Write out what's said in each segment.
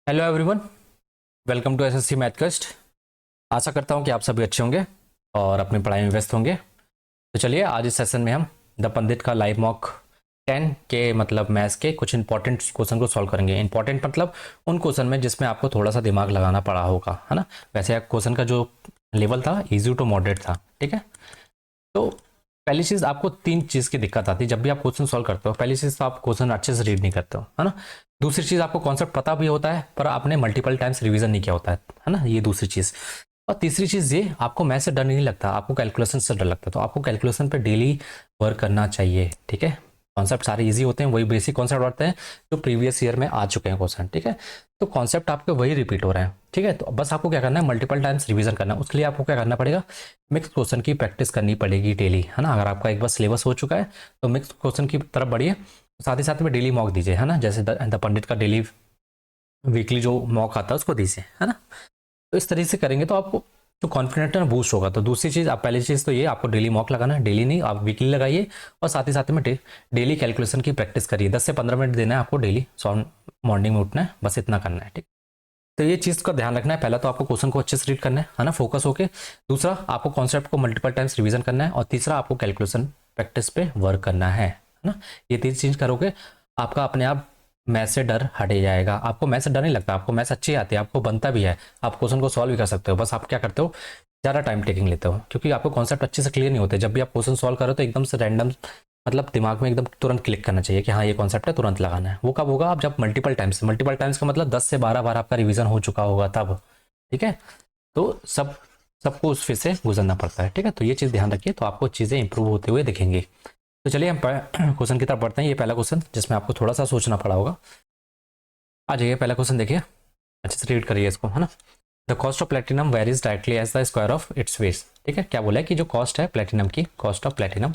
Hello everyone, welcome to SSC Mathcast. आशा करता हूँ कि आप सभी अच्छे होंगे और अपनी पढ़ाई में व्यस्त होंगे। तो चलिए आज इस सेशन में हम द पंडित का लाइव मॉक 10 के मतलब मैथ्स के कुछ इंपॉर्टेंट क्वेश्चन को सॉल्व करेंगे। इंपॉर्टेंट मतलब उन क्वेश्चन में जिसमें आपको थोड़ा सा दिमाग लगाना पड़ा होगा, है ना। वैसे क्वेश्चन का जो लेवल था इजी टू मॉडरेट था, ठीक है। तो पहली चीज़, आपको तीन चीज़ की दिक्कत आती है जब भी आप क्वेश्चन सॉल्व करते हो। पहली चीज़ तो आप क्वेश्चन अच्छे से रीड नहीं करते हो, है ना। दूसरी चीज़, आपको कॉन्सेप्ट पता भी होता है पर आपने मल्टीपल टाइम्स रिवीजन नहीं किया होता है ना, ये दूसरी चीज़। और तीसरी चीज़ ये, आपको मैथ से डर नहीं लगता, आपको कैलकुलेशन से डर लगता है। तो आपको कैलकुलेशन पे डेली वर्क करना चाहिए, ठीक है। कॉन्सेप्ट सारे इजी होते हैं, वही बेसिक कॉन्सेप्ट होते हैं जो प्रीवियस ईयर में आ चुके हैं क्वेश्चन, ठीक है। तो कॉन्सेप्ट आपके वही रिपीट हो रहे हैं, ठीक है। तो बस आपको क्या करना है, मल्टीपल टाइम्स रिवीजन करना है। उसके लिए आपको क्या करना पड़ेगा, मिक्स क्वेश्चन की प्रैक्टिस करनी पड़ेगी डेली, है ना। अगर आपका एक बार सिलेबस हो चुका है तो मिक्स क्वेश्चन की तरफ बढ़िए, साथ ही साथ में डेली मॉक दीजिए, है ना। जैसे द पंडित का डेली वीकली जो मॉक आता है उसको दीजिए, है ना। तो इस तरीके से करेंगे तो आपको जो कॉन्फिडेंट है बूस्ट होगा। तो दूसरी चीज़, आप पहली चीज़ तो ये, आपको डेली मॉक लगाना है, डेली नहीं आप वीकली लगाइए। और साथ ही साथ में डेली कैलकुलेशन की प्रैक्टिस करिए, 10 से 15 मिनट देना है आपको डेली। मॉर्निंग में उठना है, बस इतना करना है, ठीक। तो ये चीज़ का ध्यान रखना है। पहला तो आपको क्वेश्चन को अच्छे से रीड करना है ना, फोकस होके। दूसरा, आपको कॉन्सेप्ट को मल्टीपल टाइम्स रिवीजन करना है। और तीसरा, आपको कैलकुलेशन प्रैक्टिस पे वर्क करना है ना। ये तीन चीज़ करोगे, आपका अपने आप मैथ से डर हटे जाएगा। आपको मैथ से डर नहीं लगता, आपको मैथ अच्छी आती है, आपको बनता भी है, आप क्वेश्चन को सॉल्व भी कर सकते हो। बस आप क्या करते हो, ज़्यादा टाइम टेकिंग लेते हो, क्योंकि आपको कॉन्सेप्ट अच्छे से क्लियर नहीं होते। जब भी आप क्वेश्चन सॉल्व करो तो एकदम से रैंडम, मतलब दिमाग में एकदम तुरंत क्लिक करना चाहिए कि हाँ ये कॉन्सेप्ट है, तुरंत लगाना है। वो कब होगा, आप जब मल्टीपल टाइम्स का मतलब 10 से 12 बार आपका रिवीजन हो चुका होगा तब, ठीक है। तो सबको उस फेज से गुजरना पड़ता है, ठीक है। तो ये चीज़ ध्यान रखिए, तो आपको चीज़ें इंप्रूव होते हुए दिखेंगी। तो चलिए हम क्वेश्चन की तरफ बढ़ते हैं। ये पहला क्वेश्चन जिसमें आपको थोड़ा सा सोचना पड़ा होगा। आ जाइए, पहला क्वेश्चन देखिए, अच्छे से रीड करिए इसको, है ना। The cost of platinum varies directly as the square of its weight, ठीक है। क्या बोला है कि जो कॉस्ट है प्लेटिनम की, कॉस्ट ऑफ प्लेटिनम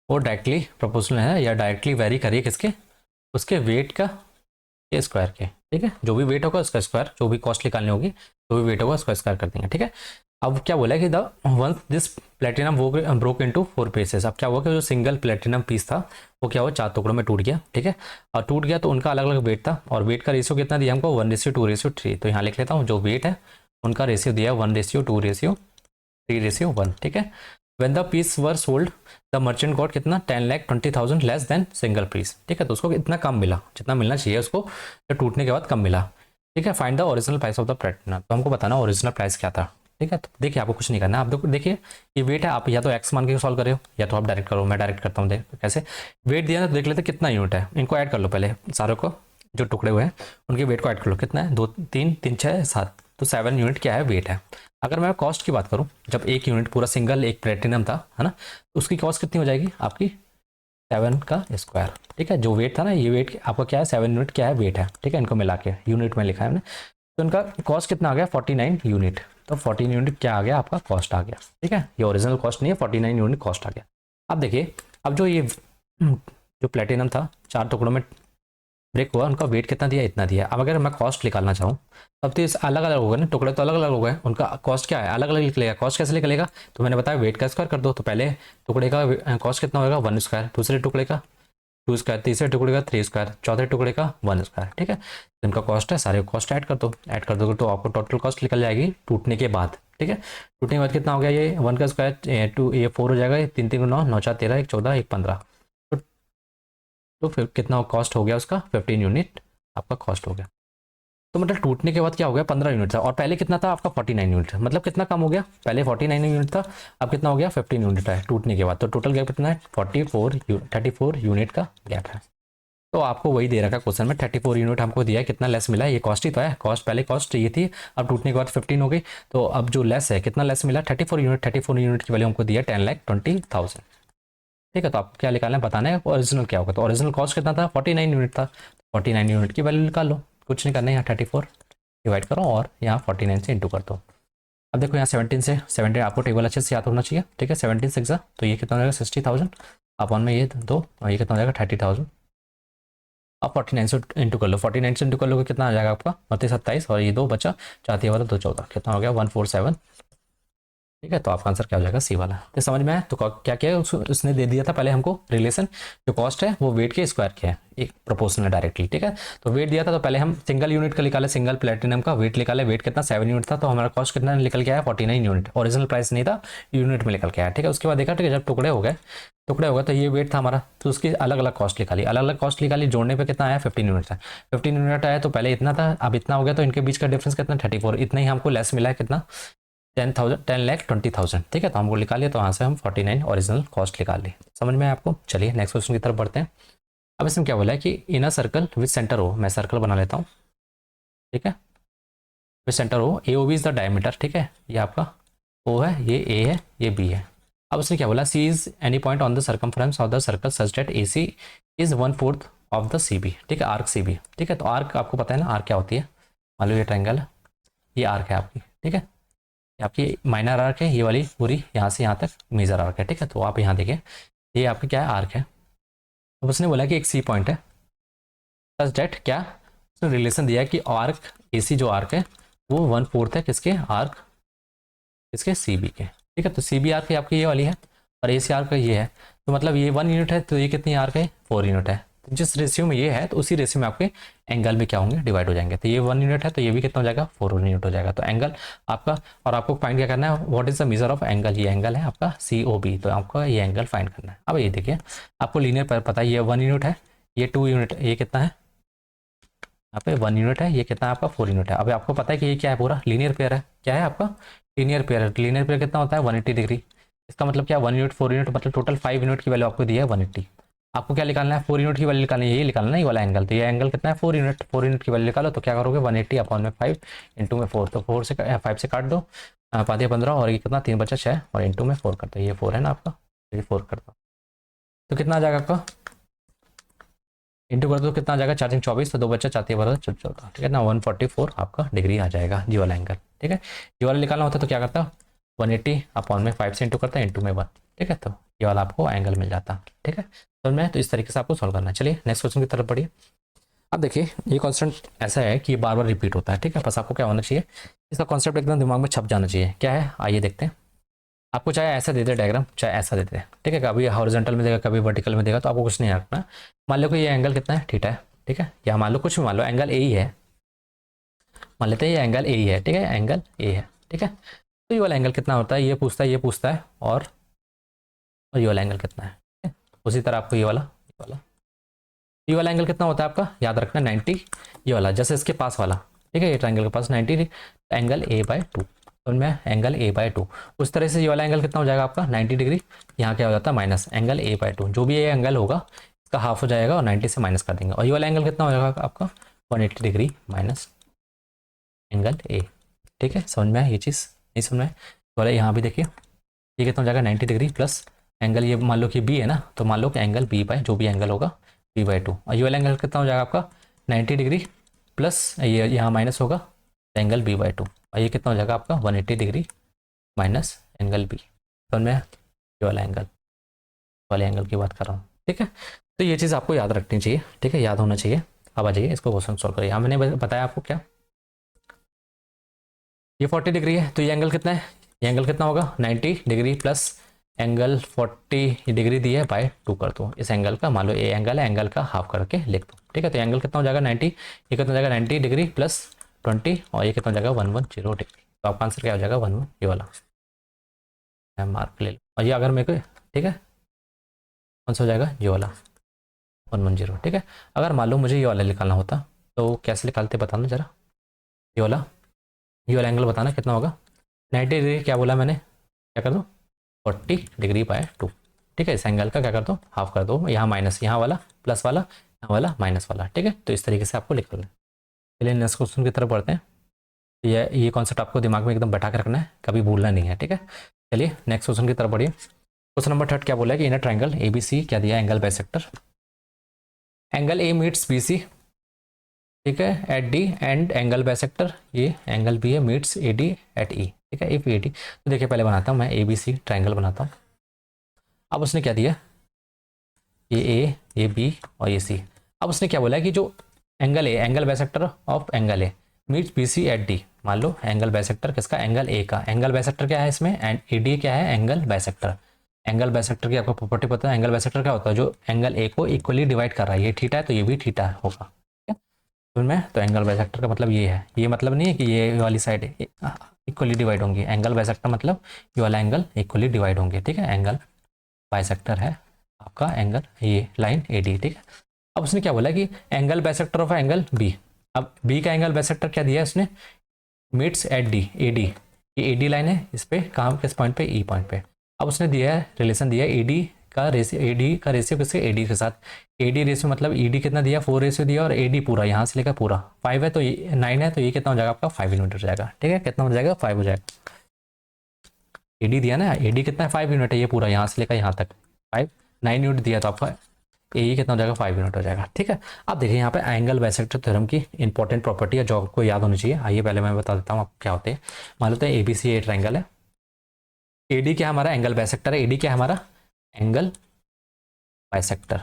वो डायरेक्टली प्रोपोर्शनल है या डायरेक्टली वेरी करिए किसके, उसके वेट का के स्क्वायर के, ठीक है। जो भी वेट होगा उसका स्क्वायर, जो भी कॉस्ट निकालनी होगी, जो भी वेट होगा उसका स्क्वायर कर देंगे, ठीक है। अब क्या बोला है कि द वंस दिस प्लेटिनम वो ब्रोक इनटू 4 पीसेस। अब क्या हुआ कि जो सिंगल प्लेटिनम पीस था वो क्या हुआ, 4 टुकड़ों में टूट गया, ठीक है। और टूट गया तो उनका अलग अलग वेट था, और वेट का रेशियो कितना दिया हमको, 1:2:3। तो यहाँ लिख लेता हूँ, जो वेट है उनका रेशियो दिया है 1:2:3:1, ठीक है। When the piece were sold, the merchant got कितना, 10,20,000 लेस देन सिंगल पीस, ठीक है। तो उसको इतना कम मिला जितना मिलना चाहिए उसको, तो टूटने के बाद कम मिला, ठीक है। Find the original price of the platinum. तो हमको बताना ओरिजिनल प्राइस क्या था, ठीक है। तो देखिए आपको कुछ नहीं करना है, आप देखिए ये वेट है, आप या तो एक्स मान के सॉल्व करे हो या तो आप डायरेक्ट करो। मैं डायरेक्ट करता हूँ, देख कैसे। वेट दिया ना तो देख लेते कितना यूनिट है, इनको ऐड कर लो पहले सारों को, जो टुकड़े हुए हैं उनके वेट को ऐड कर लो। कितना है, 2 3 3 6 7, तो 7 यूनिट क्या है, वेट है। अगर मैं कॉस्ट की बात करूं, जब एक यूनिट पूरा सिंगल एक प्लेटिनम था, है ना, तो उसकी कॉस्ट कितनी हो जाएगी आपकी, 7 का स्क्वायर, ठीक है। जो वेट था ना, ये वेट आपका क्या है, 7 यूनिट क्या है, वेट है, ठीक है। इनको मिला के यूनिट में लिखा है मैंने। तो इनका कॉस्ट कितना आ गया, 49 यूनिट। तो 14 यूनिट क्या आ गया आपका, कॉस्ट आ गया, ठीक है। ये ओरिजिनल कॉस्ट नहीं है, 49 यूनिट कॉस्ट आ गया। अब देखिए, अब जो ये जो प्लेटिनम था 4 टुकड़ों में ब्रेक हुआ, उनका वेट कितना दिया, इतना दिया। अब अगर मैं कॉस्ट निकालना चाहूँ तब तो इस अलग अलग हो गए ना, टुकड़े तो अलग अलग हो गए, उनका कॉस्ट क्या है, अलग अलग निकलेगा। कॉस्ट कैसे निकलेगा, तो मैंने बताया वेट का स्क्वायर कर दो। तो पहले टुकड़े का कॉस्ट कितना होगा, 1 स्क्वायर, दूसरे टुकड़े का 2 स्क्वायर, तीसरे टूकड़े का 3 स्क्वायर, चौथे टुकड़े का 1 स्क्वायर, ठीक है। इनका कॉस्ट है, सारे कॉस्ट ऐड कर दो, ऐड कर दोगे तो आपको टोटल कॉस्ट निकल जाएगी टूटने के बाद, ठीक है। टूटने के बाद कितना हो गया, ये 1 का स्क्वायर 2, ये 4 हो जाएगा, ये 3 3 9 9 4 13 1 14 1 15। तो फिर कितना कॉस्ट हो गया उसका, 15 यूनिट आपका कॉस्ट हो गया। तो मतलब टूटने के बाद क्या हो गया, 15 यूनिट था, और पहले कितना था आपका, 49 यूनिट था। मतलब कितना कम हो गया, पहले 49 यूनिट था, अब कितना हो गया, 15 यूनिट है टूटने के बाद। तो टोटल गैप कितना है, 34 यूनिट का गैप है। तो आपको वही दे रखा है क्वेश्चन में, 34 यूनिट हमको दिया है, कितना लेस मिला है, ये कॉस्ट ही तो है। कॉस्ट पहले कॉस्ट ये थी, अब टूटने के बाद 15 हो गई, तो अब जो लेस है कितना लेस मिला, 34 यूनिट। 34 यूनिट की वैल्यू हमको दिया 10,20,000, ठीक है। तो आपको क्या निकालना है, बताना है ओरिजिनल क्या होगा। तो ओरिजिनल कॉस्ट कितना था, 49 यूनिट था, 49 यूनिट की वैल्यू निकाल लो। कुछ नहीं करना है, यहाँ 34 डिवाइड करो और यहाँ 49 से इंटू कर दो। अब देखो यहाँ 17 आपको टेबल अच्छे से याद होना चाहिए, ठीक है। 17 6 तो ये कितना हो जाएगा, 60,000 अपॉन में ये 2, और ये कितना हो जाएगा, 30,000। अब 49 से इंटू कर लो, 49 से इंटू कर लो कितना आ जाएगा आपका, 32 27, और ये 2 बचा, 4 वाला 2 14, कितना हो गया, 147 ठीक है, तो आपका आंसर क्या हो जाएगा सी वाला। तो समझ में आया। तो क्या क्या है उसने दे दिया था पहले हमको रिलेशन, जो कॉस्ट है वो वेट के स्क्वायर के है, एक प्रोपोर्शनल है डायरेक्टली। ठीक है, तो वेट दिया था तो पहले हम सिंगल यूनिट का निकाले, सिंगल प्लेटिनम का वेट निकाले, वेट कितना 7 यूनिट था, तो हमारा कॉस्ट कितना निकल के आया 49 यूनिट, ओरिजिनल प्राइस नहीं था, यूनिट में निकल के आया। ठीक है, उसके बाद देखा, ठीक है, जब टुकड़े हो गए तो ये वेट था हमारा, तो उसकी अलग अलग कॉस्ट निकाली, अलग अलग कॉस्ट निकाली, जोड़ने पे कितना आया 15 यूनिट था। 15 यूनिट आया तो पहले इतना था, अब इतना हो गया, तो इनके बीच का डिफरेंस कितना 34, इतना ही हमको लेस मिला है कितना 10,20,000। ठीक है, तो हमको निकालिए, तो यहाँ से हम 49 ओरिजिनल कॉस्ट निकाल ली। समझ में आपको। चलिए नेक्स्ट क्वेश्चन की तरफ बढ़ते हैं। अब इसमें क्या बोला है कि इन अ सर्कल विद सेंटर हो, मैं सर्कल बना लेता हूँ। ठीक है, विद सेंटर हो, A O B is the diameter. ठीक है, ये आपका ओ है, ये ए है, ये बी है। अब उसने क्या बोला, C is any point on the circumference of the circle such that A C is 1/4 of the C B. ठीक है, आर्क सी बी। ठीक है, तो आर्क आपको पता है ना, आर्क क्या होती है। मान लो ये ट्रायंगल है, ये आर्क है आपकी। ठीक है, आपकी माइनर आर्क है, ये वाली पूरी यहाँ से यहाँ तक मेजर आर्क है। ठीक है, तो आप यहाँ देखिए, ये आपकी क्या है, आर्क है। तो उसने बोला कि एक सी पॉइंट है सच डेट, क्या उसने रिलेशन दिया है कि आर्क ए सी जो आर्क है वो 1/4 है किसके, आर्क किसके, सी बी के। ठीक है, तो सी बी आर्क है आपकी ये वाली है, और ए सी आर्क ये है, तो मतलब ये 1 यूनिट है, तो ये कितनी आर्क है, 4 यूनिट है। तो जिस रेशियो में ये है, तो उसी रेशियो में आपके एंगल भी क्या होंगे, डिवाइड हो जाएंगे। तो ये 1 यूनिट है, तो ये भी कितना हो जाएगा, 4 यूनिट हो जाएगा। तो एंगल आपका, और आपको फाइंड क्या करना है, what is the measure of angle, ये एंगल है आपका सी ओ बी, तो आपको ये एंगल फाइंड करना है। अब ये देखिए, आपको लीनियर पर पता है, ये 1 यूनिट है, ये 2 यूनिट, ये कितना है यहाँ पे 1 यूनिट है, ये कितना है आपका 4 यूनिट है। अब आपको पता है कि ये क्या है, पूरा लीनियर पेयर है। क्या है आपका, लीनियर पेयर है। लीनियर पेयर कितना होता है 180 डिग्री। इसका मतलब क्या, 1 यूनिट 4 यूनिट, मतलब टोटल 5 यूनिट की वैल्यू आपको दी है 180। आपको क्या निकालना है, 4 यूनिट की वैल्यू निकालनी है, ये निकालना है ये वाला एंगल। तो ये एंगल कितना है 4 यूनिट, 4 यूनिट की वैल्यू निकालो, तो क्या करोगे 180 अपॉन में 5 इंटू में 4, तो 4 से 5 से काट दो, 5 15, और ये कितना 3 बचा 6, और इंटू में 4 करते, ये 4 है ना आपका, तो ये 4 करता, तो कितना आ जाएगा आपका, इंटू कर दो, कितना आ जाएगा 4 24, तो 2 बच्चा 4 12 14। ठीक है ना, 144 आपका डिग्री आ जाएगा जी वाला एंगल। ठीक है, ये वाला निकालना होता है तो क्या करता, 180 अपॉन में 5 से इंटू करता है, इंटू में 1। ठीक है, तो ये वाला आपको एंगल मिल जाता। ठीक है, तो मैं तो इस तरीके से आपको सॉल्व करना है। चलिए नेक्स्ट क्वेश्चन की तरफ बढ़िए। अब देखिए, ये कॉन्सेप्ट ऐसा है कि बार बार रिपीट होता है। ठीक है, बस आपको क्या होना चाहिए, इसका कॉन्सेप्ट एकदम दिमाग में छप जाना चाहिए। क्या है, आइए देखते हैं। आपको चाहे ऐसा दे दे डायग्राम, चाहे ऐसा दे दे, ठीक है, कभी हॉरिजॉन्टल में देगा, कभी वर्टिकल में देगा, तो आपको कुछ नहीं रखना। मान लो कि ये एंगल कितना है, थीटा है। ठीक है, या मान लो कुछ भी, मान लो एंगल ए ही है, मान लेते हैं ये एंगल ए ही है। ठीक है, एंगल ए है। ठीक है, तो ये वाला एंगल कितना होता है, ये पूछता है, ये पूछता है, और ये वाला एंगल कितना है। ठीक है? उसी तरह आपको ये वाला एंगल कितना होता है आपका, याद रखना 90, ये वाला जैसे इसके पास वाला। ठीक है, ये ट्रायंगल के पास 90, एंगल A/2, तो मैं एंगल A/2। उस तरह से ये वाला एंगल कितना हो जाएगा आपका 90 डिग्री, यहाँ क्या हो जाता है माइनस एंगल A/2, जो भी ये एंगल होगा इसका हाफ हो जाएगा, और 90 से माइनस कर देंगे, और ये वाला एंगल कितना हो जाएगा आपका 180 डिग्री माइनस एंगल ए। ठीक है, समझ में आया ये चीज़, नहीं समझ में आया, वाला यहाँ भी देखिए, ये कितना हो जाएगा 90 डिग्री प्लस एंगल, ये मान लो कि बी है ना, तो मान लो कि एंगल B/, जो भी एंगल होगा B/2, और ये वाला एंगल कितना हो जाएगा आपका 90 डिग्री प्लस ये यहाँ माइनस होगा एंगल B/2, और ये कितना हो जाएगा आपका 180 डिग्री माइनस एंगल बी। समझ में ये वाले एंगल की बात कर रहा हूँ। ठीक है, तो ये चीज़ आपको याद रखनी चाहिए। ठीक है, याद होना चाहिए। अब आ जाइए इसको क्वेश्चन सॉल्व करिए। यहाँ मैंने बताया आपको क्या, ये 40 डिग्री है, तो ये एंगल कितना है, ये एंगल कितना होगा 90 डिग्री प्लस एंगल 40 डिग्री दी है बाय 2 कर दो इस एंगल का, मान लो ये एंगल है, एंगल का हाफ करके लिख दो। ठीक है, तो एंगल कितना हो जाएगा 90, ये कितना हो जाएगा 90 डिग्री प्लस 20, और ये कितना हो जाएगा 110 डिग्री। तो आपका आंसर क्या हो जाएगा 11, ये वाला मार्क ले लो। और ये अगर मेरे को, ठीक है, कौन सा हो जाएगा ये वाला 110। ठीक है, अगर मान लो मुझे ये वाला निकालना होता तो कैसे निकालते बताना जरा, ये वाला एंगल बताना कितना होगा 90 डिग्री, क्या बोला मैंने, क्या कर दो 40 डिग्री बाय 2। ठीक है, इस एंगल का क्या कर दो हाफ कर दो, यहाँ माइनस, यहाँ वाला प्लस वाला, यहाँ वाला माइनस वाला। ठीक है, तो इस तरीके से आपको लिख लेना। चलिए नेक्स्ट क्वेश्चन की तरफ बढ़ते हैं। ये कॉन्सेप्ट आपको दिमाग में एकदम बैठा के रखना है, कभी भूलना नहीं है। ठीक है, चलिए नेक्स्ट क्वेश्चन की तरफ बढ़िए। क्वेश्चन नंबर 3 क्या बोला है कि इन अ ट्रायंगल ABC, क्या दिया angle bisector, angle A meets BC, ठीक है, at D, and angle bisector ये एंगल B है मीट्स AD एट E। ठीक है, इफ AD, तो देखिए पहले बनाता हूँ मैं ABC ट्रायंगल बनाता हूँ। अब उसने क्या दिया, ये A, ये B और ये C। अब उसने क्या बोला है कि जो angle A, angle bisector of angle A meets BC at D, मान लो एंगल बाइसेक्टर किसका, एंगल ए का। एंगल बाइसेक्टर क्या है इसमें, एंड ए डी क्या है, एंगल बाइसेक्टर। एंगल बाइसेक्टर की आपको प्रॉपर्टी पता है। एंगल बाइसेक्टर क्या होता है, जो एंगल ए को इक्वली डिवाइड कर रहा है। ये थीटा है तो ये भी थीटा होगा, ठीक है समझ में। तो एंगल बाइसेक्टर का मतलब ये है, ये मतलब नहीं है कि ये वाली साइड इक्वली डिवाइड होंगी। एंगल बाइसेक्टर मतलब ये वाला एंगल इक्वली डिवाइड होंगे, ठीक है। एंगल बाइसेक्टर है आपका एंगल ये लाइन ए डी, ठीक है। अब उसने क्या बोला कि angle bisector of angle B. अब बी का एंगल बाइसेक्टर क्या दिया है उसने, meets at D, A D. ये ए डी लाइन है, इस पे कहाँ, किस पॉइंट पे, ई पॉइंट पे। अब उसने दिया है रिलेशन दिया है ए डी का रेशियो, ए डी का रेशियो किसके, ए डी के साथ। ए डी रेशियो मतलब ई डी कितना दिया, 4 रेशियो दिया, और ए डी पूरा यहाँ से लेकर पूरा 5 है तो 9 है तो ये कितना हो जाएगा आपका 5 यूनिट हो जाएगा, ठीक है। कितना हो जाएगा, 5 हो जाएगा। ए डी दिया ना, ए डी कितना है, 5 यूनिट है, ये पूरा यहाँ से लेकर यहाँ तक 5, 9 यूनिट दिया तो आपका ए कितना हो जाएगा, 5 यूनिट हो जाएगा, ठीक है। अब देखिए यहाँ पे एंगल बाइसेक्टर थ्योरम की इंपॉर्टेंट प्रॉपर्टी है जो आपको याद होनी चाहिए। आइए पहले मैं बता देता हूँ आपको क्या होते हैं। मान लेते हैं एबीसी ए ट्रायंगल है, एडी क्या हमारा एंगल बाइसेक्टर है, एडी क्या है हमारा एंगल बाइसेक्टर।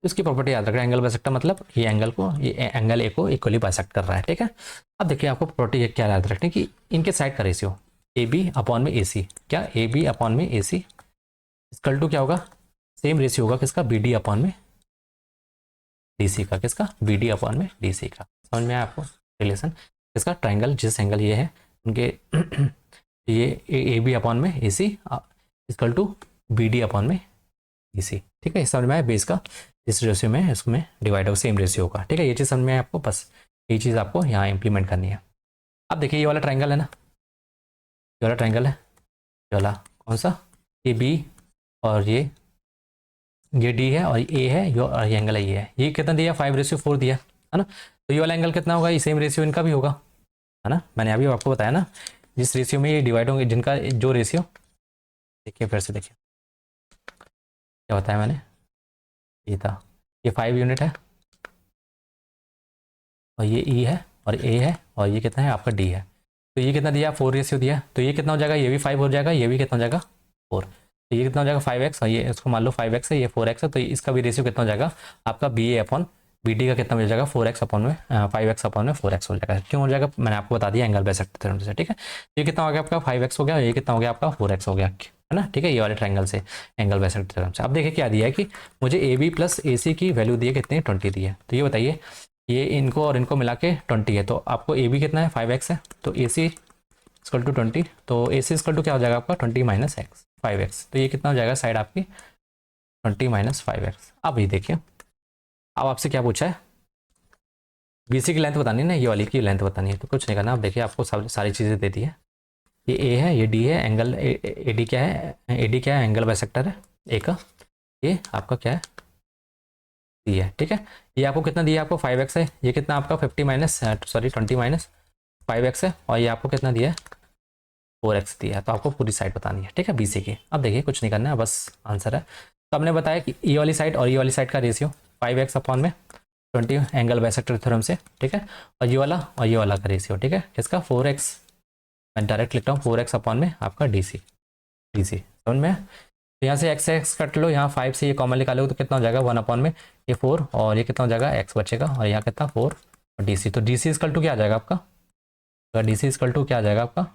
इसकी प्रॉपर्टी याद रखना, एंगल बाइसेक्टर मतलब ये एंगल को, ये एंगल ए को इक्वली बाइसेक्ट कर रहा है, ठीक है। अब देखिए आपको प्रॉपर्टी क्या याद रखनी कि इनके साइड का रेशियो ए बी अपॉन में ए सी, क्या ए बी अपॉन में ए सी इक्वल टू क्या होगा, सेम रेशियो होगा किसका, बी डी अपॉन में डी सी का, किसका, बी डी अपॉन में डी सी का। समझ में आया आपको रिलेशन किसका, ट्राइंगल जिस एंगल ये है उनके ये ए बी अपॉन में A C equal to B D upon में डी सी, ठीक है। समझ में आया, बेस का जिस रेशियो में इसमें डिवाइड हो सेम रेशियो होगा, ठीक है। ये चीज़ समझ में आया आपको, बस ये चीज़ आपको यहाँ इंप्लीमेंट करनी है। अब देखिए ये वाला ट्राइंगल है ना, ये वाला ट्राइंगल है, ये वाला कौन सा, ये बी और ये डी है और ए है, और ये एंगल है, ये कितना दिया, 5:4 दिया है ना। तो ये वाला एंगल कितना होगा, ये सेम रेशियो इनका भी होगा, है ना। मैंने अभी आपको बताया ना जिस रेशियो में ये डिवाइड होंगे, जिनका जो रेशियो, देखिए फिर से देखिए क्या बताया मैंने, ये था, ये 5 यूनिट है और ये ई है और ए है और ये कितना है आपका डी है। तो ये कितना दिया, 4 रेशियो दिया, तो ये कितना हो जाएगा, ये भी 5 हो जाएगा, ये भी कितना हो जाएगा 4। तो ये कितना हो जाएगा 5x, और ये इसको मान लो 5x है, ये 4x है, तो इसका भी रेशियो कितना हो जाएगा आपका बी ए अपॉन बी डी का कितना मिल जाएगा, 4x अपॉन में 5x अपॉन में 4x हो जाएगा। क्यों हो जाएगा, मैंने आपको बता दिया एंगल बाइसेक्टर थ्योरम से, ठीक है। ये कितना हो गया आपका 5x हो गया, ये कितना हो गया आपका 4x हो गया, है ना, ठीक है। ये वाले ट्राइंगल से एंगल बाइसेक्टर थ्योरम से। अब देखिए क्या दिया है कि मुझे ए बी प्लस ए सी की वैल्यू दी है कितनी, 20 दी है। तो ये बताइए ये इनको और इनको मिला के 20 है, तो आपको ए बी कितना है 5x है, तो ए सी इक्वल टू 20, तो ए सी इक्वल टू क्या हो जाएगा आपका 20 माइनस एक्स 5x। तो ये कितना हो जाएगा साइड आपकी 20 माइनस 5x। अब ये देखिए अब आपसे क्या पूछा है, BC की लेंथ बतानी है ना, ये वाली की लेंथ बतानी है, तो कुछ नहीं करना। अब देखिए आपको सारी चीज़ें दे दी है, ये ए है, ये डी है, एंगल ए डी क्या है, ए डी क्या है एंगल बाइसेक्टर है ए का, ये आपका क्या है सी है, ठीक है। ये आपको कितना दिया, आपको 5x है, ये कितना आपका 20 माइनस 5x है, और ये आपको कितना दिया है 4x दिया है। तो आपको पूरी साइड बतानी है, ठीक है BC की। अब देखिए कुछ नहीं करना है, बस आंसर है। तो हमने बताया कि ये वाली साइड और ये वाली साइड का रेशियो 5x अपॉन में 20 एंगल बाइसेक्टर थ्योरम से, ठीक है। और ये वाला का रेशियो, ठीक है, किसका 4x, मैं डायरेक्ट लिखता हूँ 4x अपॉन में आपका DC समझ में। तो यहाँ से x कट लो, यहाँ 5 से ये कॉमन निकालोगे तो कितना हो जाएगा 1 अपॉन में ये 4, और ये कितना हो जाएगा x बचेगा, और यहाँ कितना 4 और DC। तो DC इक्वल टू क्या आ जाएगा आपका, DC इक्वल टू क्या आ जाएगा आपका,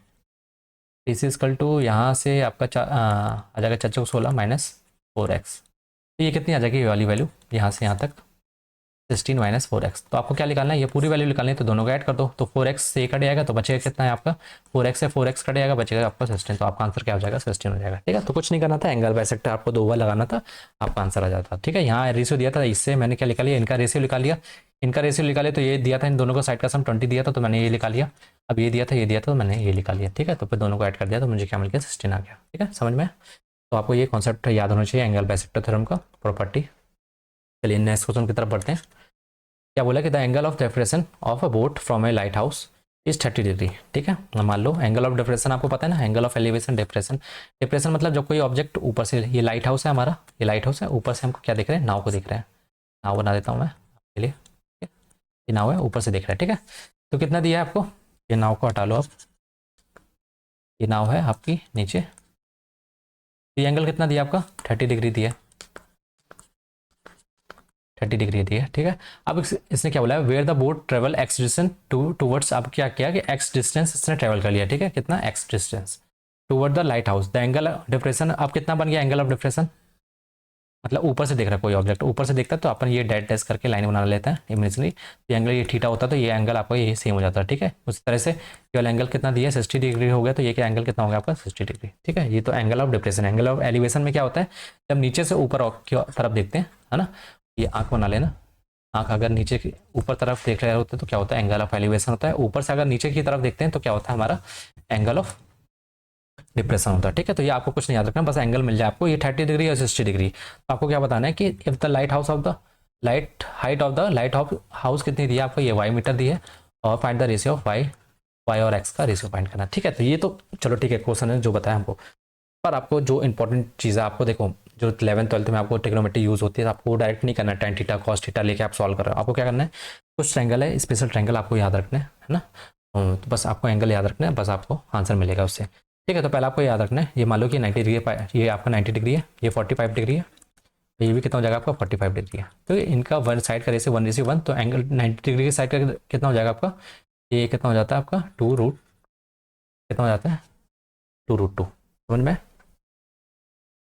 DC इक्वल टू यहाँ से आपका आ जाएगा 4 16 माइनस 4x। तो ये कितनी आ जाएगी ये वाली वैल्यू, यहाँ से यहाँ तक 16 माइनस 4x। तो आपको क्या निकालना है, ये पूरी वैल्यू निकालनी है, तो दोनों को ऐड कर दो, तो 4x से कट जाएगा तो बचेगा कितना है आपका 4x से 4x कट जाएगा, बचेगा आपका 16। तो आपका आंसर क्या हो जाएगा 16 हो जाएगा, ठीक है। तो कुछ नहीं करना था, एंगल बाइसेक्टर आपको 2 बार लगाना था, आपका आंसर आ जाता, ठीक है। यहाँ रेशियो दिया था, इससे मैंने क्या निकाल लिया, इनका रेशियो निकाल लिया, इनका रेशियो निकाले तो ये दिया था, इन दोनों का साइड का सम 20 दिया था, तो मैंने ये निकाल लिया। अब ये दिया था तो मैंने ये निकाल लिया, ठीक है। तो फिर दोनों को ऐड कर दिया तो मुझे क्या मिल गया 16 आ गया, ठीक है, समझ में। तो आपको ये कॉन्सेप्ट याद होना चाहिए एंगल बाइसेक्टर थ्योरम का प्रॉपर्टी। चलिए नेक्स्ट क्वेश्चन की तरफ बढ़ते हैं। क्या बोला कि the angle of diffraction of a boat from A light house is 30 degree, ठीक है। मान लो एंगल ऑफ डिफ्रेक्शन आपको पता है ना, एंगल ऑफ एलिवेशन डिप्रेशन मतलब जब कोई ऑब्जेक्ट ऊपर से, ये लाइट हाउस है हमारा, ये लाइट हाउस है, ऊपर से हमको क्या दिख रहे हैं, नाव को दिख रहे हैं। नाव बना देता हूँ मैं आपके लिए, ठीक है। ये नाव है, ऊपर से दिख रहा है, ठीक है। तो कितना दिया है आपको, ये नाव को हटा लो आप, ये नाव है आपकी नीचे, ये एंगल कितना दिया आपका 30 डिग्री दिया, 30 डिग्री दी है, ठीक है। अब इसने क्या बोला है, where the boat travel x distance towards, अब क्या किया कि एक्स डिस्टेंस इसने ट्रेवल कर लिया, ठीक है, कितना x distance toward the light house, the angle depression, अब कितना बन गया एंगल ऑफ डिप्रेशन, मतलब ऊपर से देख रहा है कोई ऑब्जेक्ट, ऊपर से देखता है तो अपन ये डैश डैश करके लाइन बना लेते हैं इमेजनली, तो एंगल ये थीटा होता है तो ये एंगल आपको ये सेम हो जाता है, ठीक है। उसी तरह से ये वाला एंगल कितना दिया है 60 डिग्री हो गया, तो ये क्या एंगल कितना हो गया आपका 60 डिग्री, ठीक है। ये तो angle of depression. Angle of elevation में क्या होता है, जब नीचे से ऊपर की तरफ देखते हैं, है ना, ये आंख बना लेना, आंख अगर नीचे की ऊपर तरफ देख रहे होते हैं तो क्या होता है एंगल ऑफ एलिवेशन होता है, ऊपर से अगर नीचे की तरफ देखते हैं तो क्या होता है हमारा एंगल ऑफ डिप्रेशन होता है, ठीक है। तो ये आपको कुछ नहीं याद रखना, बस एंगल मिल जाए आपको, ये 30 डिग्री और 60 डिग्री। तो आपको क्या बताना है कि if the light house of the light height of the light house कितनी दी है आपको, ये वाई मीटर दी है, और find the ratio of y और एक्स का रेशियो फाइंड करना, ठीक है। तो ये तो चलो ठीक है क्वेश्चन है जो बताया हमको, पर आपको जो इंपॉर्टेंट चीज़ है आपको देखो, जो 11th-12th में आपको ट्रिग्नोमेट्री यूज होती है, तो आपको डायरेक्ट नहीं करना है tan थीटा cos थीटा लेके आप सॉल्व कर रहे हो, आपको क्या करना है, कुछ ट्रायंगल है, स्पेशल ट्रायंगल आपको याद रखना है ना, तो बस आपको एंगल याद रखना है, बस आपको आंसर मिलेगा उससे, ठीक है। तो पहले आपको याद रखना है, ये मान लो कि 90 डिग्री, ये आपका 90 डिग्री है, ये 45 डिग्री है, तो ये भी कितना हो जाएगा आपका 45 डिग्री है, तो इनका वन साइड का रेशियो 1:1, तो एंगल 90 डिग्री की साइड का कितना हो जाएगा आपका, ये कितना हो जाता है आपका 2 रूट, कितना हो जाता है 2√2, समझ में,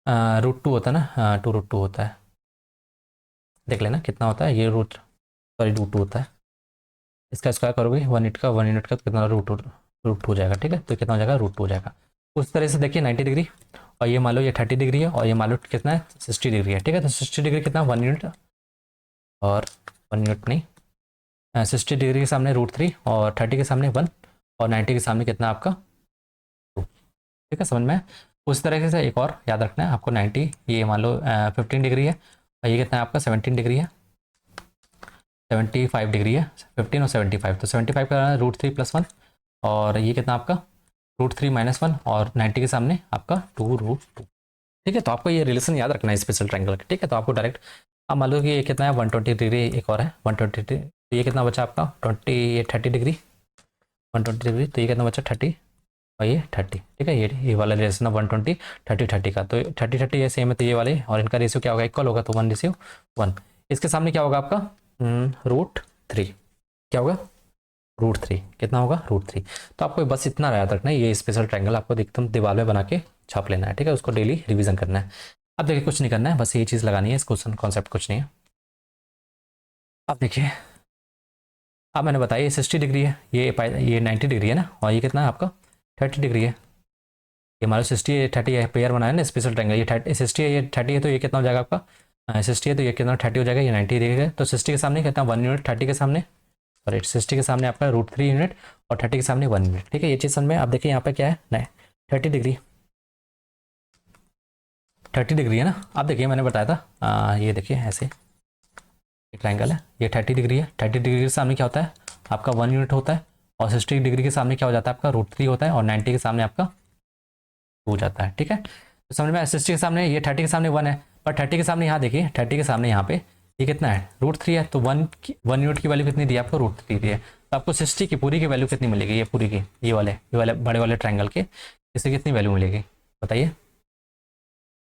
√2 होता है ना, 2√2 होता है, देख लेना कितना होता है, ये √2 होता है, इसका स्क्वायर करोगे 1 यूनिट का तो कितना √2 हो जाएगा, ठीक है। तो कितना हो जाएगा √2 हो जाएगा। उस तरह से देखिए 90 डिग्री, और ये मान लो ये 30 डिग्री है, और ये मान लो कितना है 60 डिग्री है, ठीक है। तो 60 डिग्री कितना 1 यूनिट, और 1 यूनिट नहीं, 60 डिग्री के सामने √3, और 30 के सामने 1, और 90 के सामने कितना आपका 2, ठीक है, समझ में। उस तरीके से एक और याद रखना है आपको, 90 ये मान लो 15 डिग्री है, और ये कितना है आपका 17 डिग्री है, 75 डिग्री है, 15 और 75, तो 75 का √3 + 1, और ये कितना आपका √3 - 1, और 90 के सामने आपका 2√2, ठीक है। तो आपको ये रिलेशन याद रखना है स्पेशल ट्रायंगल का, ठीक है। तो आपको डायरेक्ट आप मान लो कि ये कितना है 120 डिग्री, एक और है 120 डिग्री, तो ये कितना बचा आपका 30 डिग्री, 120 डिग्री, तो ये कितना बचा 30, और ये 30, ठीक है। ये वाला रिलेशन है 120 30 30 का, तो 30 30 ये सेम है, तो ये वाले और इनका रेशियो क्या होगा इक्वल होगा, तो 1:1। इसके सामने क्या होगा आपका √3, क्या होगा √3, कितना होगा √3। तो आपको बस इतना याद रखना है, ये स्पेशल ट्रायंगल आपको एकदम दीवार में बना के छाप लेना है, ठीक है, उसको डेली रिवीजन करना है। अब देखिए कुछ नहीं करना है, बस ये चीज़ लगानी है, इस क्वेश्चन कॉन्सेप्ट कुछ नहीं है। अब देखिए, अब मैंने बताया ये 60 डिग्री है, ये 90 डिग्री है ना, और ये कितना है आपका 30 डिग्री है, ये हमारा 60 30 है, पेयर बनाया ना स्पेशल ट्रायंगल, ये 60 है, ये 30 है, तो ये कितना हो जाएगा आपका 60 है, तो ये कितना 30 हो जाएगा, ये 90 डिग्री है, तो 60 के सामने कितना 1 यूनिट, 30 के सामने, सॉरी 60 के सामने आपका √3 यूनिट, और 30 के सामने 1 यूनिट, ठीक है। ये चीज़ समझ में। आप देखिए यहाँ पे क्या है नहीं 30 डिग्री, 30 डिग्री है ना। आप देखिए मैंने बताया था ये देखिए ऐसे ट्रायंगल है, ये 30 डिग्री है, 30 डिग्री के सामने क्या होता है आपका 1 यूनिट होता है, और 60 डिग्री के सामने क्या हो जाता है आपका √3 होता है, और 90 के सामने आपका 2 हो जाता है, ठीक है। तो समझ में 60 के सामने, ये 30 के सामने 1 है, पर 30 के सामने यहाँ देखिए 30 के सामने यहाँ पे ये कितना है √3 है, तो 1 यूनिट की वैल्यू कितनी दी है आपको √3 दी है, तो आपको 60 की पूरी की वैल्यू कितनी मिलेगी, ये पूरी की ये वाले बड़े वाले ट्रायंगल के, इससे कितनी वैल्यू मिलेगी बताइए।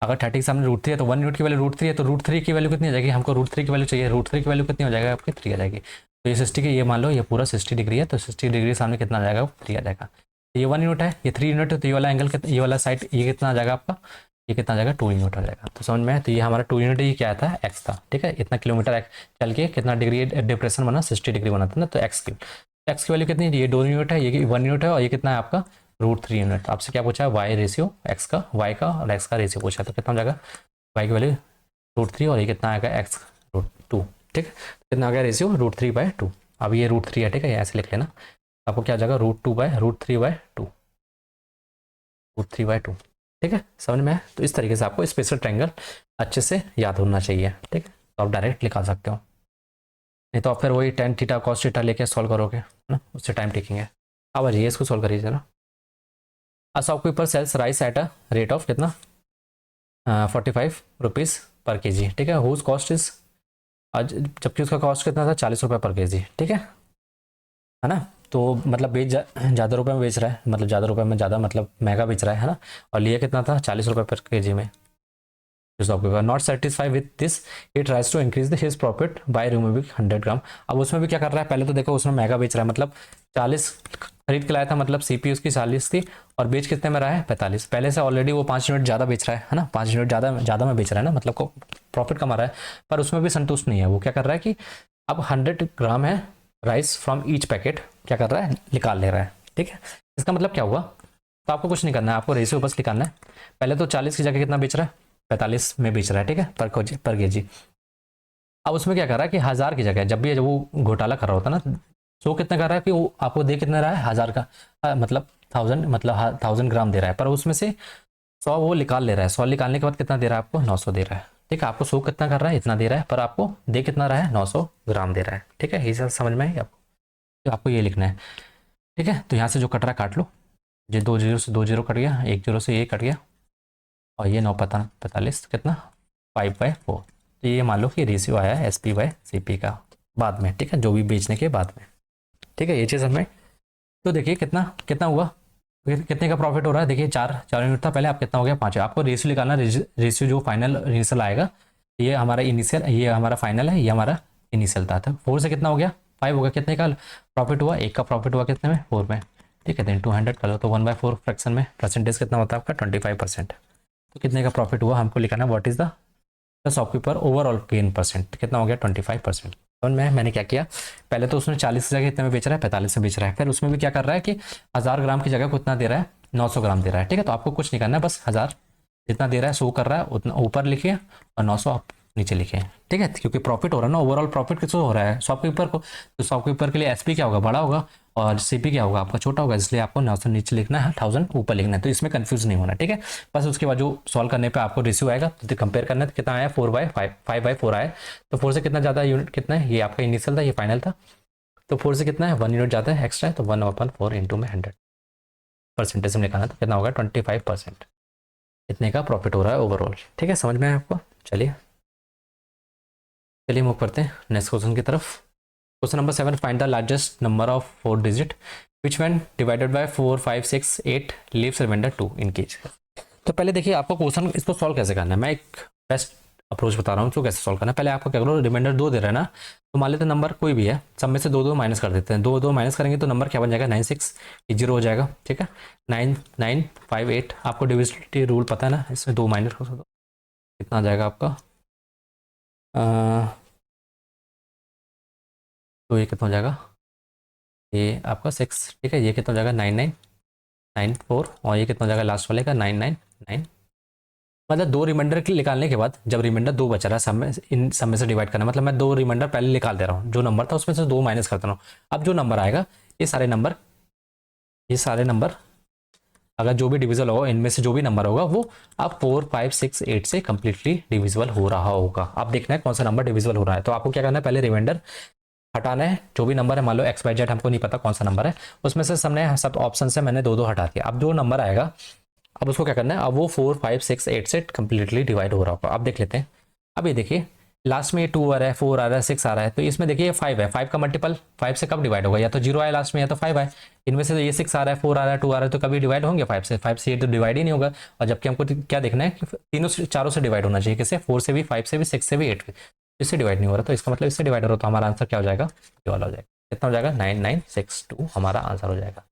अगर 30 के सामने √3 है तो 1 यूनिट की वैल्यू √3 है, तो √3 की वैल्यू कितनी हो जाएगी, हमको √3 की वैल्यू चाहिए, √3 की वैल्यू कितनी हो जाएगा आपकी 3 आ जाएगी। तो ये 60 की, ये मान लो ये पूरा 60 डिग्री है, तो 60 डिग्री के सामने कितना आ जाएगा 3 आ जाएगा। तो ये 1 यूनिट है, ये 3 यूनिट है, तो ये वाला एंगल ये वाला साइड ये कितना आ जाएगा आपका, ये कितना आ जाएगा 2 यूनिट आ जाएगा। तो समझ में, तो ये हमारा 2 यूनिट ये क्या था एक्स था, ठीक है। इतना किलोमीटर चल के कितना डिग्री डिप्रेशन बना 60 डिग्री बना था ना, तो एक्स की वैल्यू कितनी है, ये 2 यूनिट है, ये 1 यूनिट है, और ये कितना है आपका √3 यूनिट। आपसे क्या पूछा है वाई रेशियो एक्स का, वाई का और एक्स का रेशियो पूछा, तो कितना हो जाएगा वाई की वैल्यू √3, और ये कितना आएगा एक्स √2, ठीक है। कितना आ गया रेशियो √3/2। अब ये √3 है, ठीक है, ऐसे लिख लेना, आपको क्या आ जाएगा √3/2, √3/2, ठीक है, समझ में है। तो इस तरीके से आपको स्पेशल ट्रायंगल अच्छे से याद होना चाहिए, ठीक है, तो आप डायरेक्ट लिखा सकते हो, नहीं तो आप फिर वही tan थीटा cos थीटा लेके सॉल्व करोगे ना, उससे टाइम टेकिंग है। अब आइए इसको सॉल्व करिए जरा। A shopkeeper sells rice at a rate of कितना 45 रुपीज़ पर केजी, ठीक है, हुज कॉस्ट इज, आज जबकि उसका कॉस्ट कितना था 40 रुपये पर केजी, ठीक है ना। तो मतलब ज़्यादा रुपये में बेच रहा है, मतलब ज़्यादा रुपये में ज़्यादा मतलब महंगा बेच रहा है ना, और लिए कितना था 40 रुपये पर केजी में, shopkeeper not satisfy with this, he tries to increase his profit by removing 100 gram. अब उसमें भी क्या कर रहा है, पहले तो देखो उसमें महंगा बेच रहा है, मतलब 40 खरीद के लाया था, मतलब सीपी उसकी 40 थी और बेच कितने में रहा है 45। पहले से ऑलरेडी वो 5 यूनिट ज़्यादा बेच रहा है ना, 5 यूनिट ज़्यादा में बेच रहा है ना, मतलब को प्रॉफिट कमा रहा है। पर उसमें भी संतुष्ट नहीं है, वो क्या कर रहा है कि अब 100 ग्राम है राइस फ्रॉम ईच पैकेट, क्या कर रहा है निकाल ले रहा है। ठीक है, इसका मतलब क्या हुआ, तो आपको कुछ नहीं करना है, आपको रेशियो बस निकालना है। पहले तो 40 की जगह कितना बेच रहा है, 45 में बेच रहा है, ठीक है, पर केजी। अब उसमें क्या कर रहा है कि 1000 की जगह, जब भी जब वो घोटाला कर रहा होता है ना, सो कितना कर रहा है कि वो आपको दे कितना रहा है 1000 का, मतलब 1000, मतलब 1000 ग्राम दे रहा है, पर उसमें से 100 वो निकाल ले रहा है। 100 निकालने के बाद कितना दे रहा है आपको, 900 दे रहा है। ठीक है, आपको 100 कितना कर रहा है, इतना दे रहा है, पर आपको दे कितना रहा है, 900 ग्राम दे रहा है। ठीक है, ये सब समझ में आई आपको, तो आपको ये लिखना है। ठीक है, तो यहाँ से जो कट रहा है काट लो, ये 2 जीरो से 2 जीरो कट गया, 1 जीरो से ये कट गया, और ये 9 45 कितना 5/4। तो ये मान लो कि रेशियो आया है SP/CP का बाद में। ठीक है, जो भी बेचने के बाद में। ठीक है, ये चीज़ हमें, तो देखिए कितना कितना हुआ, कितने का प्रॉफिट हो रहा है। देखिए 4 यूनिट था पहले, आप कितना हो गया 5। आपको रेशियो निकालना, रेशियो जो फाइनल इनिशियल आएगा, ये हमारा इनिशियल, ये हमारा फाइनल है, ये हमारा इनिशियल था। 4 से कितना हो गया 5 हो गया। कितने का प्रॉफिट हुआ, 1 का प्रॉफिट हुआ कितने में 4 में। ठीक है, देन 200 कर लो, तो 1/4 फ्रैक्शन में परसेंटेज कितना होता है आपका 25%। तो कितने का प्रॉफिट हुआ हमको लिखाना, what is the shopkeeper overall gain percent, कितना हो गया 25%। तो मैंने क्या किया, पहले तो उसने 40 की जगह इतने में बेच रहा है, 45 में बेच रहा है, फिर उसमें भी क्या कर रहा है कि 1000 ग्राम की जगह कितना दे रहा है 900 ग्राम दे रहा है। ठीक है, तो आपको कुछ नहीं करना है, बस 1000 जितना दे रहा है शो कर रहा है उतना ऊपर लिखिए और 900 आप नीचे लिखिए। ठीक है, क्योंकि प्रॉफिट हो रहा है ना, ओवरऑल प्रॉफिट किसको हो रहा है शॉपकीपर को, तो शॉपकीपर के लिए एसपी क्या होगा बड़ा होगा और सीपी क्या होगा आपका छोटा होगा, इसलिए आपको 900 नीचे लिखना है, 1000 ऊपर लिखना है। तो इसमें कंफ्यूज नहीं होना। ठीक है, बस उसके बाद जो सॉल्व करने पे आपको रेशियो आएगा तो कंपेयर करना है, कितना आया 4/5 5/4 आया। तो 4 से कितना ज़्यादा यूनिट, कितना है, ये आपका इनिशियल था, ये फाइनल था, तो 4 से कितना है 1 यूनिट ज़्यादा है एक्स्ट्रा है, तो 1/4 इंटू में 100 परसेंटेज में निकालना, तो कितना होगा 25%। इतने का प्रॉफिट हो रहा है ओवरऑल। ठीक है, समझ में आया आपको। चलिए मूव करते हैं नेक्स्ट क्वेश्चन की तरफ। Question number 7, find the largest number of 4 digit which when divided by 4 5 6 8 leaves remainder 2 in case. तो पहले देखिए आपको क्वेश्चन इसको सॉल्व कैसे करना है, मैं एक बेस्ट अप्रोच बता रहा हूँ तो कैसे सॉल्व करना है। पहले आपको क्या करो, रिमाइंडर 2 दे रहा है ना, तो मान लेते हैं नंबर कोई भी है, सब में से 2 2 माइनस कर देते हैं। 2 2 माइनस करेंगे तो नंबर क्या बन जाएगा 96 0 हो जाएगा। ठीक है, 9 9 5 8, आपको डिविजिबिलिटी रूल पता है ना, इसमें 2 माइनस कर दो, कितना आ जाएगा आपका तो ये कितना हो जाएगा, ये आपका 6। ठीक है, ये कितना हो जाएगा 9994, और ये कितना हो जाएगा लास्ट वाले का 999। मतलब 2 रिमाइंडर निकालने के बाद जब रिमाइंडर 2 बच रहा है, सब में इन सब में से डिवाइड करना, मतलब मैं 2 रिमाइंडर पहले निकाल दे रहा हूँ, जो नंबर था उसमें से 2 माइनस करता हूँ। अब जो नंबर आएगा, ये सारे नंबर अगर जो भी डिविजिबल होगा, इनमें से जो भी नंबर होगा वो अब 4 5 6 8 से कंप्लीटली डिविजिबल हो रहा होगा। अब देखना है कौन सा नंबर डिविजिबल हो रहा है। तो आपको क्या करना है, पहले रिमाइंडर हटाना है, जो भी नंबर है, मान लो XYZ हमको नहीं पता कौन सा नंबर है, उसमें से सबने सब ऑप्शन से मैंने 2 2 हटा दिया। अब जो नंबर आएगा, अब उसको क्या करना है, अब वो 4 5 6 8 से कंप्लीटली डिवाइड हो रहा होगा। अब देख लेते हैं, अब ये देखिए लास्ट में ये 2 आ रहा है, 4 आ रहा है, 6 आ रहा है, तो इसमें देखिए ये 5 है, 5 का मल्टीपल 5 से कब डिवाइड होगा, या तो 0 आया लास्ट में या तो 5 आए। इनमें से तो ये 6 आ रहा है, 4 आ रहा है, 2 आ रहा है, तो कभी डिवाइड होंगे 5 से ये तो डिवाइड ही नहीं होगा। और जबकि हमको क्या देखना है कि तीनों से चारों से डिवाइड होना चाहिए, किससे 4 से भी, 5 से भी, 6 से भी, 8 से, इससे डिवाइड नहीं हो रहा, तो इसका मतलब इससे डिवाइड हो रहा, तो हमारा आंसर क्या हो जाएगा, ये वाला हो जाएगा। कितना हो जाएगा 9962 हमारा आंसर हो जाएगा।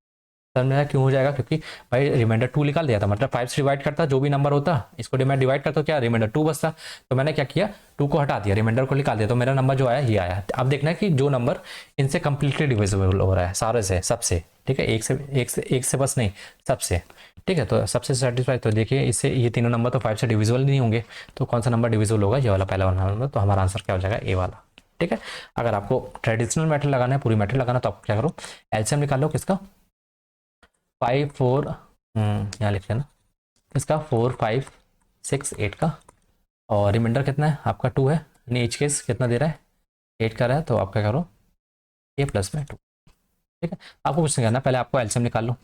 सर मेरा क्यों हो जाएगा, क्योंकि भाई रिमाइंडर 2 निकाल दिया था, मतलब 5 से डिवाइड करता जो भी नंबर होता, इसको मैं डिवाइड करता क्या रिमाइंडर 2 बचता, तो मैंने क्या किया 2 को हटा दिया, रिमाइंडर को निकाल दिया, तो मेरा नंबर जो आया ये आया। अब देखना है कि जो नंबर इनसे कंप्लीटली डिविजिबल हो रहा है, सारे से, सबसे। ठीक है, एक से बस नहीं, सबसे। ठीक है, तो सबसे सेटिस्फाइड, तो देखिए इससे ये तीनों नंबर तो 5 से डिविजिबल नहीं होंगे, तो कौन सा नंबर डिविजिबल होगा, ये वाला पहला वाला नंबर, तो हमारा आंसर क्या हो जाएगा, ए वाला। ठीक है, अगर आपको ट्रेडिशनल मेथड लगाना है, पूरी मेथड लगाना, तो आप क्या करो, एलसीएम निकाल लो किसका 5 4, यहाँ लिख लेना इसका 4 5 6 8 का, और रिमाइंडर कितना है आपका 2 है, यानी एच केस कितना दे रहा है 8 का रहा है, तो आप क्या करो ये प्लस में 2। ठीक है, आपको कुछ नहीं करना, पहले आपको एलसीएम निकाल लो,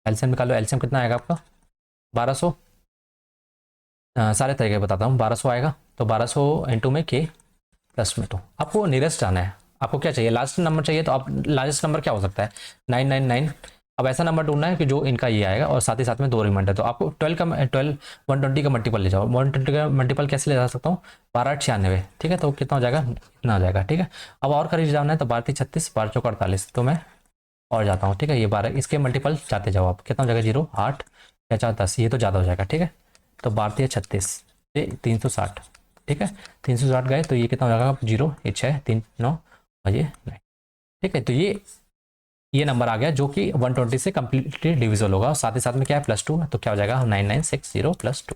एलसीएम निकाल लो, एलसीएम कितना आएगा आपका 1200, सारे तरीके बताता हूँ, 1200 आएगा, तो 1200 इंटू में के प्लस में 2। आपको नियरेस्ट जाना है, आपको क्या चाहिए लास्ट नंबर चाहिए, तो आप लार्जेस्ट नंबर क्या हो सकता है 999 अब ऐसा नंबर ढूंढना है कि जो इनका ये आएगा और साथ ही साथ में दो रिमाइंडर, तो आपको 120 का मल्टीपल ले जाओ। 120 का मल्टीपल कैसे ले जा सकता हूँ, 12×8 = 96, ठीक है, तो कितना हो जाएगा, इतना हो जाएगा, ठीक है। अब और करीब जाना है तो 12×3 = 36, 12×4 = 48, तो मैं और जाता हूँ, ठीक है, ये 12, इसके मल्टीपल जाते जाओ आप, कितना हो जाएगा, 0, 8, 4×4 = 10, ये तो ज़्यादा हो जाएगा, ठीक है। तो 12×3 = 36, ये 360, ठीक है, 360 गए तो ये कितना हो जाएगा, 0, 6, 3, 9 और ये 9, ठीक है। तो ये नंबर आ गया जो कि 120 से कम्प्लीटली डिविजल होगा, और साथ ही साथ में क्या है, +2, तो क्या हो जाएगा, 9960 +2,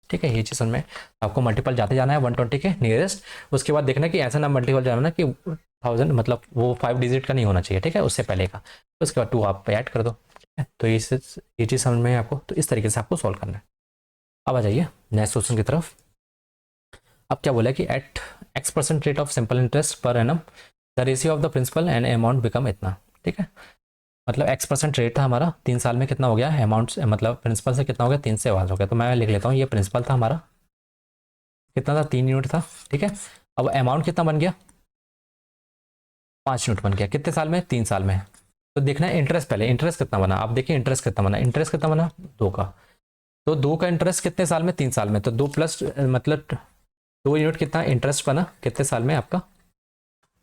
ठीक है। ये चीज़ में आपको मल्टीपल जाते जाना है 120 के नियरेस्ट, उसके बाद देखना कि ऐसा ना मल्टीपल जाना ना कि 1000, मतलब वो 5 डिजिट का नहीं होना चाहिए, ठीक है, उससे पहले का, तो उसके बाद 2 आप ऐड कर दो, ठीक है। तो ये चीज़ समझ में आपको, तो इस तरीके से आपको सॉल्व करना है। अब आ जाइए नेक्स्ट क्वेश्चन की तरफ। अब क्या बोला कि at X% rate of simple interest पर annum the ratio of the principal and amount become इतना, ठीक है। मतलब X% रेट था हमारा, 3 साल में कितना हो गया अमाउंट, मतलब प्रिंसिपल से कितना हो गया, 3 से आवाज हो गया, तो मैं लिख लेता हूँ, ये प्रिंसिपल था हमारा, कितना था, 3 यूनिट था, ठीक है। अब अमाउंट कितना बन गया, 5 यूनिट बन गया, कितने साल में, 3 साल में। तो देखना है इंटरेस्ट, पहले इंटरेस्ट कितना बना, आप देखिए इंटरेस्ट कितना बना, इंटरेस्ट कितना बना, 2 का, तो 2 का इंटरेस्ट कितने साल में, 3 साल में, तो 2 प्लस मतलब 2 यूनिट कितना इंटरेस्ट बना कितने साल में आपका,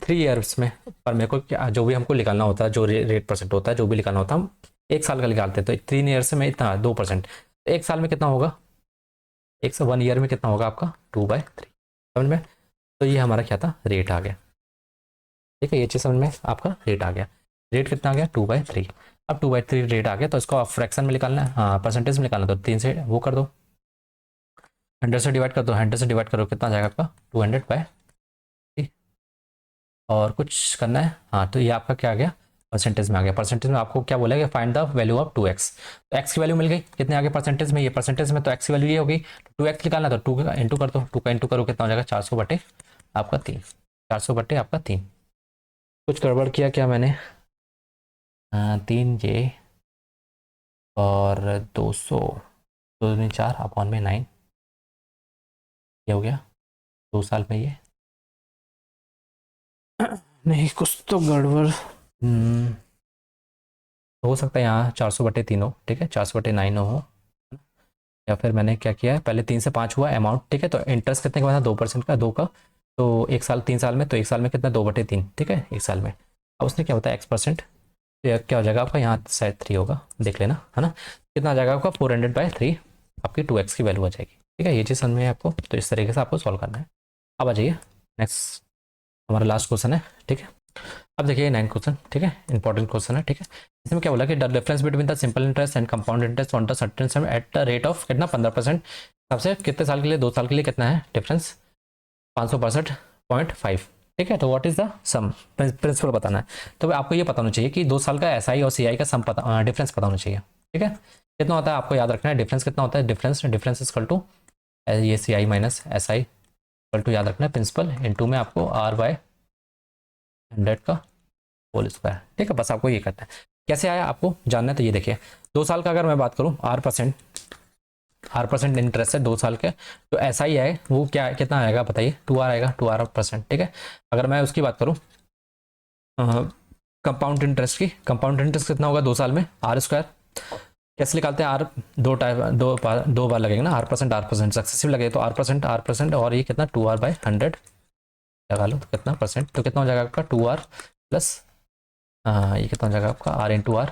3 ईयर्स में। पर मेरे को क्या, जो भी हमको निकालना होता है, जो रेट परसेंट होता है, जो भी निकालना होता है, हम 1 साल का निकालते हैं, तो 3 ईयर्स में इतना 2%, तो 1 साल में कितना होगा, 1 ईयर में कितना होगा आपका, 2/3, समझ में। तो ये हमारा क्या था, रेट आ गया, ठीक है, ये चीज़ समझ में, आपका रेट आ गया, रेट कितना आ गया, 2/3। अब 2/3 रेट आ गया, तो इसको आप फ्रैक्शन में निकालना है, हाँ परसेंटेज में निकालना, तो 3 से वो कर दो, 100 से डिवाइड कर दो, 100 से डिवाइड करो कितना आ जाएगा आपका, 200/3, और कुछ करना है, हाँ, तो ये आपका क्या आ गया, परसेंटेज में आ गया। परसेंटेज में आपको क्या बोला, find the value of 2x, तो x की वैल्यू मिल गई, कितने आगे परसेंटेज में, ये परसेंटेज में, तो x की वैल्यू ये होगी, 2x निकालना, तो 2 का इंटू कर दो, 2 का इंटू करो कितना हो जाएगा, 400/3, 400/3, कुछ गड़बड़ किया क्या मैंने, 3 ये और 200, 2×4/9, ये हो गया 2 साल में, ये नहीं कुछ तो गड़बड़, हो सकता है यहाँ 400/3 हो, ठीक है, 400/9 हो, या फिर मैंने क्या किया है, पहले 3 से 5 हुआ अमाउंट, ठीक है, तो इंटरेस्ट कितने का बना, 2% का, 2 का, तो 1 साल 3 साल में, तो 1 साल में कितना, 2/3, ठीक है, 1 साल में। अब उसने क्या होता है X%, तो क्या हो जाएगा आपका, यहाँ शायद 3 होगा, देख लेना, है ना, कितना आ जाएगा आपका, 400/3, आपकी 2x की वैल्यू आ जाएगी, ठीक है। ये चीज़ समझ में है आपको, तो इस तरीके से आपको सॉल्व करना है। अब आ जाइए नेक्स्ट, हमारा लास्ट क्वेश्चन है, ठीक है। अब देखिए 9 क्वेश्चन, ठीक है, इंपॉर्टेंट क्वेश्चन है, ठीक है। इसमें क्या बोला कि the difference between the simple interest and compound interest on the certain some at the rate of कितना, 15%, सबसे कितने साल के लिए, 2 साल के लिए कितना है डिफरेंस, 562.5, ठीक है। तो what is the sum, principal बताना है, तो आपको ये पता होना चाहिए कि 2 साल का SI और CI का सम पता, डिफरेंस पता होना चाहिए, ठीक है। कितना होता है आपको याद रखना है, डिफरेंस कितना होता है, डिफरेंस इक्वल टू ये CI minus SI equal to, याद रखना है प्रिंसिपल इनटू में आपको R/100 का होल स्क्वायर, ठीक है। बस आपको ये करना है, कैसे आया आपको जानना है, तो ये देखिए 2 साल का अगर मैं बात करूँ, R% इंटरेस्ट है 2 साल के, तो ऐसा ही है, वो क्या कितना आएगा बताइए, 2R आएगा, 2R%, ठीक है। अगर मैं उसकी बात करूँ कंपाउंड इंटरेस्ट की, कंपाउंड इंटरेस्ट कितना होगा 2 साल में, R², कैसे निकालते हैं, R दो बार लगेगा ना, R% सक्सेसिव लगेगा, तो R%, और ये कितना 2R/100 लगा लो, तो कितना परसेंट, तो कितना हो जाएगा आपका 2R प्लस, ये कितना हो जाएगा आपका R×R,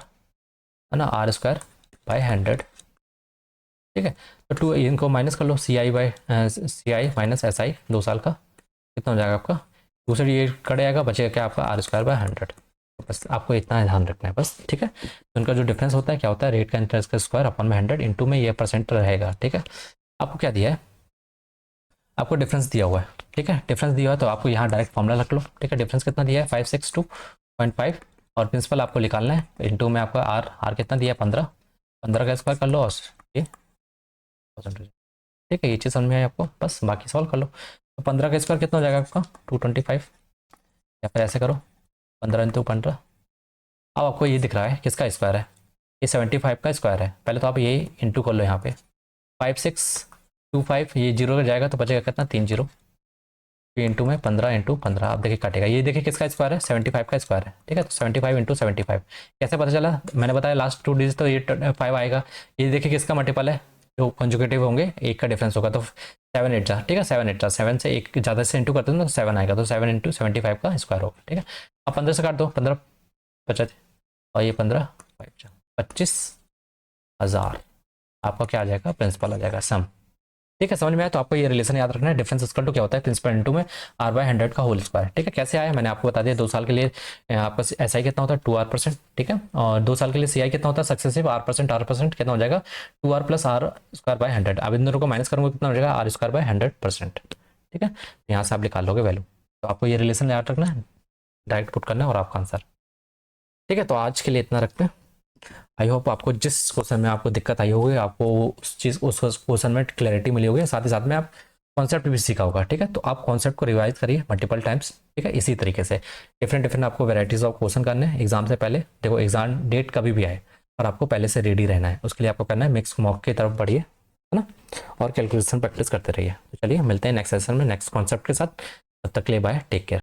है ना, R²/100, ठीक है। तो 2 इनको माइनस कर लो, CI माइनस SI 2 साल का कितना हो जाएगा आपका, दूसरी ये कट जाएगा, बचेगा क्या आपका R²/100, बस आपको इतना ध्यान रखना है बस, ठीक है। तो उनका जो डिफरेंस होता है क्या होता है, रेट का इंटरेस्ट का स्क्वायर अपन में 100 इंटू में ये परसेंट रहेगा, ठीक है। आपको क्या दिया है, आपको डिफरेंस दिया हुआ है, ठीक है, डिफरेंस दिया हुआ है, तो आपको यहाँ डायरेक्ट फॉर्मूला रख लो, ठीक है। डिफरेंस कितना दिया है, 562.5, और प्रिंसिपल आपको निकालना है, इंटू में आपका आर कितना दिया है, 15 का स्क्वायर कर लो, और ये परसेंटेज, ठीक है। ये चीज़ समझ में आई आपको, बस बाकी सॉल्व कर लो, तो 15 का स्क्वायर कितना हो जाएगा आपका 225, या फिर ऐसे करो 15 × 15, अब आपको ये दिख रहा है किसका स्क्वायर है, ये 75 का स्क्वायर है, पहले तो आप ये इंटू कर लो, यहाँ पे 5625, ये जीरो का जाएगा तो बचेगा कितना 3 0, इंटू में 15 आप देखिए कटेगा, ये देखिए किसका स्क्वायर है, 75 का स्क्वायर है, ठीक है। तो 75 इंटू 75 कैसे पता चला, मैंने बताया लास्ट 2 डिजिट तो ये 5 आएगा। ये देखिए किसका मल्टीपल है, जो कंजुगेटिव होंगे एक का डिफरेंस होगा, तो 7 8 जा, ठीक है 7 8 जा, 7 से एक ज़्यादा से इंटू करते हैं तो 7 आएगा, तो 7 इंटू 75 का स्क्वायर होगा, ठीक है। अब 15 से काट दो, 15 50 और ये 15 5 25,000 आपका क्या आ जाएगा, प्रिंसिपल आ जाएगा सम, ठीक है। समझ में आया, तो आपको ये रिलेशन याद रखना है, डिफरेंस इक्वल टू क्या होता है, प्रिंसिपल इंटू में R/100 का होल स्क्वायर, ठीक है। कैसे आया मैंने आपको बता दिया, 2 साल के लिए आपका SI कितना होता है 2R%, ठीक है, और 2 साल के लिए CI कितना होता है सक्सेसिव R% कितना हो जाएगा 2R + R² / 100। अब इन दोनों को माइनस करूंगा कितना हो जाएगा R² / 100%, ठीक है। यहाँ से आप निकाल लोगे वैल्यू, तो आपको ये रिलेशन याद रखना है, डायरेक्ट पुट करना है और आपका आंसर, ठीक है। तो आज के लिए इतना रखते हैं। आई होप आपको जिस क्वेश्चन में आपको दिक्कत आई होगी, आपको उस चीज़ उस क्वेश्चन में क्लैरिटी मिली होगी, साथ ही साथ में आप कॉन्सेप्ट भी सीखा होगा, ठीक है। तो आप कॉन्सेप्ट को रिवाइज करिए मल्टीपल टाइम्स, ठीक है। इसी तरीके से डिफरेंट आपको वेराइटीज़ ऑफ क्वेश्चन करने हैं एग्जाम से पहले। देखो एग्जाम डेट कभी भी आए और आपको पहले से रेडी रहना है, उसके लिए आपको करना है मिक्स मॉक की तरफ बढ़िए, है ना, और कैलकुलेशन प्रैक्टिस करते रहिए। तो चलिए मिलते हैं नेक्स्ट सेशन में नेक्स्ट कॉन्सेप्ट के साथ, तब तक के लिए बाय, टेक केयर।